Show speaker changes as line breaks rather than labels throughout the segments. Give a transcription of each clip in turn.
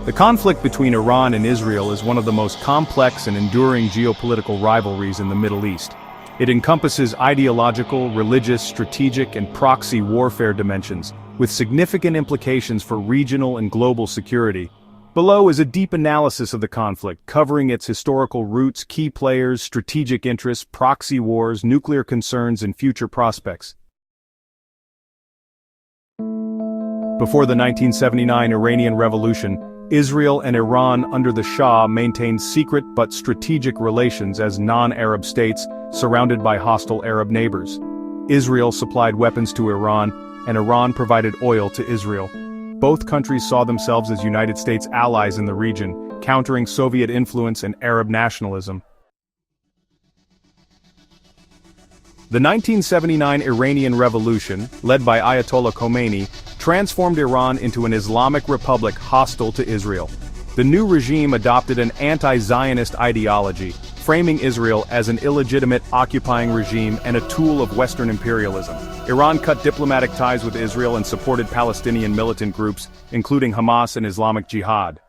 The conflict between Iran and Israel is one of the most complex and enduring geopolitical rivalries in the Middle East. It encompasses ideological, religious, strategic, and proxy warfare dimensions, with significant implications for regional and global security. Below is a deep analysis of the conflict, covering its historical roots, key players, strategic interests, proxy wars, nuclear concerns, and future prospects. Before the 1979 Iranian Revolution, Israel and Iran under the Shah maintained secret but strategic relations as non-Arab states surrounded by hostile Arab neighbors. Israel supplied weapons to Iran, and Iran provided oil to Israel. Both countries saw themselves as United States allies in the region, countering Soviet influence and Arab nationalism. The 1979 Iranian Revolution, led by Ayatollah Khomeini, transformed Iran into an Islamic republic hostile to Israel. The new regime adopted an anti-Zionist ideology, framing Israel as an illegitimate occupying regime and a tool of Western imperialism. Iran cut diplomatic ties with Israel and supported Palestinian militant groups, including Hamas and Islamic Jihad.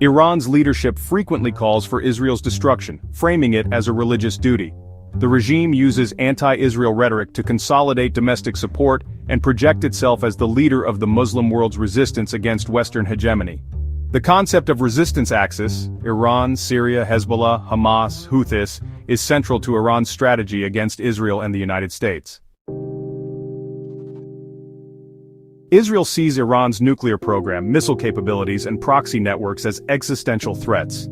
Iran's leadership frequently calls for Israel's destruction, framing it as a religious duty. The regime uses anti-Israel rhetoric to consolidate domestic support and project itself as the leader of the Muslim world's resistance against Western hegemony. The concept of resistance axis, Iran, Syria, Hezbollah, Hamas, Houthis, is central to Iran's strategy against Israel and the United States. Israel sees Iran's nuclear program, missile capabilities, and proxy networks as existential threats.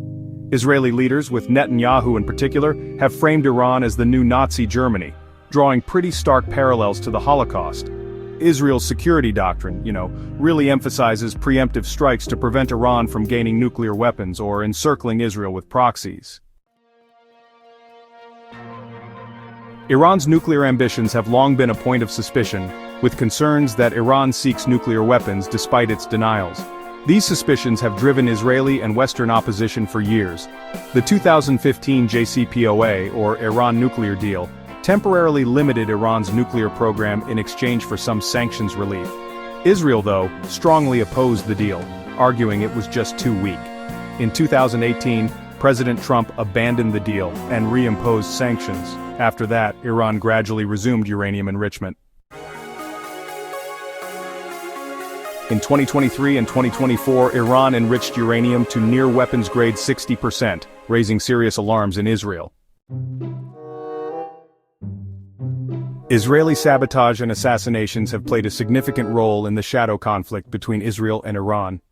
Israeli leaders, with Netanyahu in particular, have framed Iran as the new Nazi Germany, drawing pretty stark parallels to the Holocaust. Israel's security doctrine, really emphasizes preemptive strikes to prevent Iran from gaining nuclear weapons or encircling Israel with proxies. Iran's nuclear ambitions have long been a point of suspicion, with concerns that Iran seeks nuclear weapons despite its denials. These suspicions have driven Israeli and Western opposition for years. The 2015 JCPOA, or Iran nuclear deal, temporarily limited Iran's nuclear program in exchange for some sanctions relief. Israel, though, strongly opposed the deal, arguing it was just too weak. In 2018, President Trump abandoned the deal and reimposed sanctions. After that, Iran gradually resumed uranium enrichment. In 2023 and 2024, Iran enriched uranium to near weapons-grade 60%, raising serious alarms in Israel. Israeli sabotage and assassinations have played a significant role in the shadow conflict between Israel and Iran.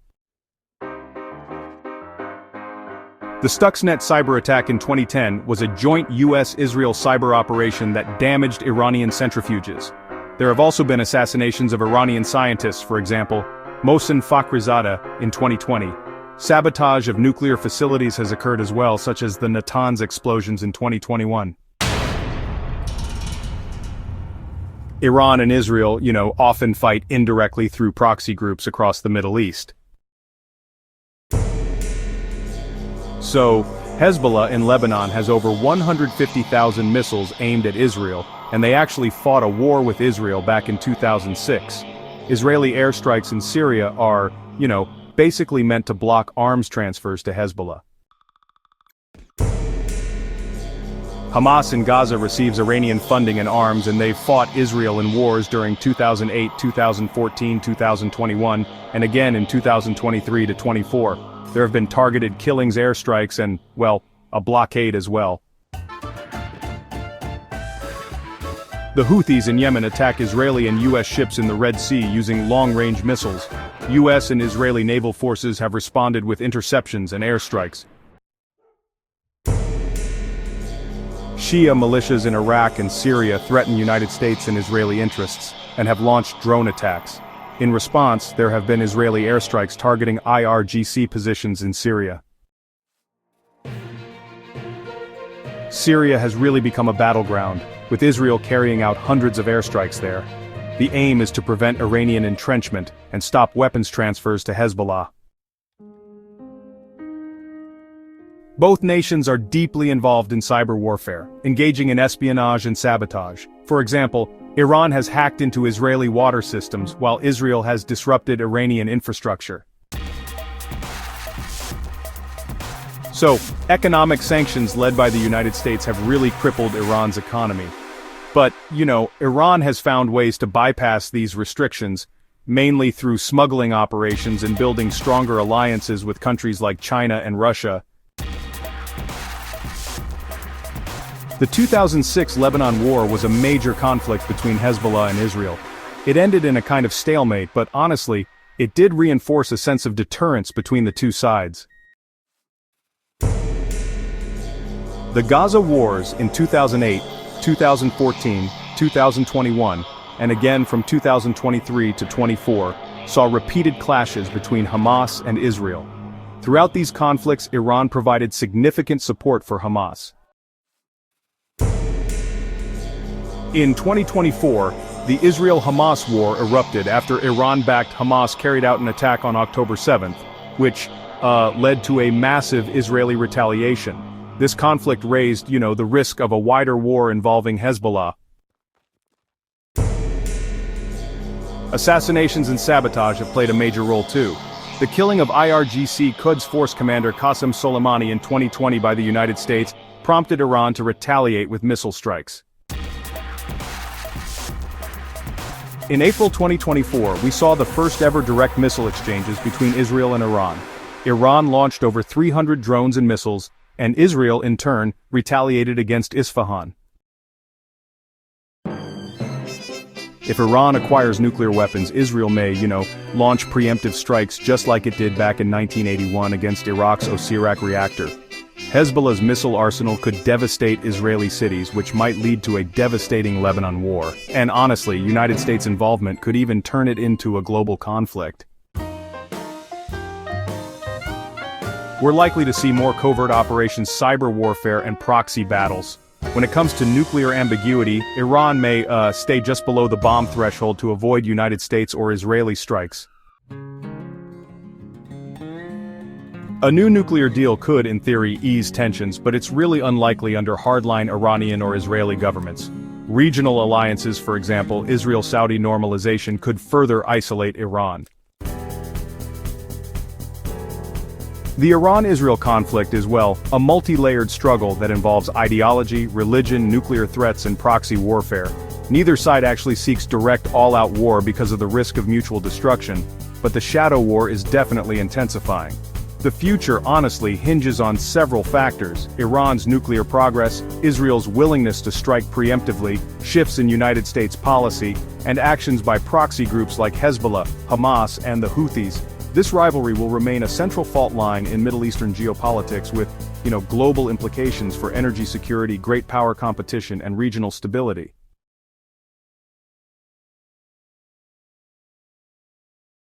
The Stuxnet cyber attack in 2010 was a joint US-Israel cyber operation that damaged Iranian centrifuges. There have also been assassinations of Iranian scientists, for example, Mohsen Fakhrizadeh in 2020. Sabotage of nuclear facilities has occurred as well, such as the Natanz explosions in 2021. Iran and Israel, often fight indirectly through proxy groups across the Middle East. So, Hezbollah in Lebanon has over 150,000 missiles aimed at Israel, and they actually fought a war with Israel back in 2006. Israeli airstrikes in Syria are, basically meant to block arms transfers to Hezbollah. Hamas in Gaza receives Iranian funding and arms, and they've fought Israel in wars during 2008, 2014, 2021, and again in 2023 to 24. There have been targeted killings, airstrikes, and, a blockade as well. The Houthis in Yemen attack Israeli and U.S. ships in the Red Sea using long-range missiles. U.S. and Israeli naval forces have responded with interceptions and airstrikes. Shia militias in Iraq and Syria threaten United States and Israeli interests, and have launched drone attacks. In response, there have been Israeli airstrikes targeting IRGC positions in Syria. Syria has really become a battleground, with Israel carrying out hundreds of airstrikes there. The aim is to prevent Iranian entrenchment and stop weapons transfers to Hezbollah. Both nations are deeply involved in cyber warfare, engaging in espionage and sabotage. For example, Iran has hacked into Israeli water systems while Israel has disrupted Iranian infrastructure. So, economic sanctions led by the United States have really crippled Iran's economy. But, Iran has found ways to bypass these restrictions, mainly through smuggling operations and building stronger alliances with countries like China and Russia. The 2006 Lebanon War was a major conflict between Hezbollah and Israel. It ended in a kind of stalemate, but honestly, it did reinforce a sense of deterrence between the two sides. The Gaza wars in 2008, 2014, 2021, and again from 2023 to 24, saw repeated clashes between Hamas and Israel. Throughout these conflicts, Iran provided significant support for Hamas. In 2024, the Israel-Hamas war erupted after Iran-backed Hamas carried out an attack on October 7th, which led to a massive Israeli retaliation. This conflict raised, the risk of a wider war involving Hezbollah. Assassinations and sabotage have played a major role too. The killing of IRGC Quds Force Commander Qasem Soleimani in 2020 by the United States prompted Iran to retaliate with missile strikes. In April 2024, we saw the first ever direct missile exchanges between Israel and Iran. Iran launched over 300 drones and missiles, and Israel, in turn, retaliated against Isfahan. If Iran acquires nuclear weapons, Israel may, launch preemptive strikes just like it did back in 1981 against Iraq's Osirak reactor. Hezbollah's missile arsenal could devastate Israeli cities, which might lead to a devastating Lebanon war. And honestly, United States involvement could even turn it into a global conflict. We're likely to see more covert operations, cyber warfare, and proxy battles. When it comes to nuclear ambiguity, Iran may stay just below the bomb threshold to avoid United States or Israeli strikes. A new nuclear deal could, in theory, ease tensions, but it's really unlikely under hardline Iranian or Israeli governments. Regional alliances, for example, Israel-Saudi normalization, could further isolate Iran. The Iran-Israel conflict is, a multi-layered struggle that involves ideology, religion, nuclear threats, and proxy warfare. Neither side actually seeks direct all-out war because of the risk of mutual destruction, but the shadow war is definitely intensifying. The future, honestly, hinges on several factors: Iran's nuclear progress, Israel's willingness to strike preemptively, shifts in United States policy, and actions by proxy groups like Hezbollah, Hamas, and the Houthis. This rivalry will remain a central fault line in Middle Eastern geopolitics with, global implications for energy security, great power competition, and regional stability.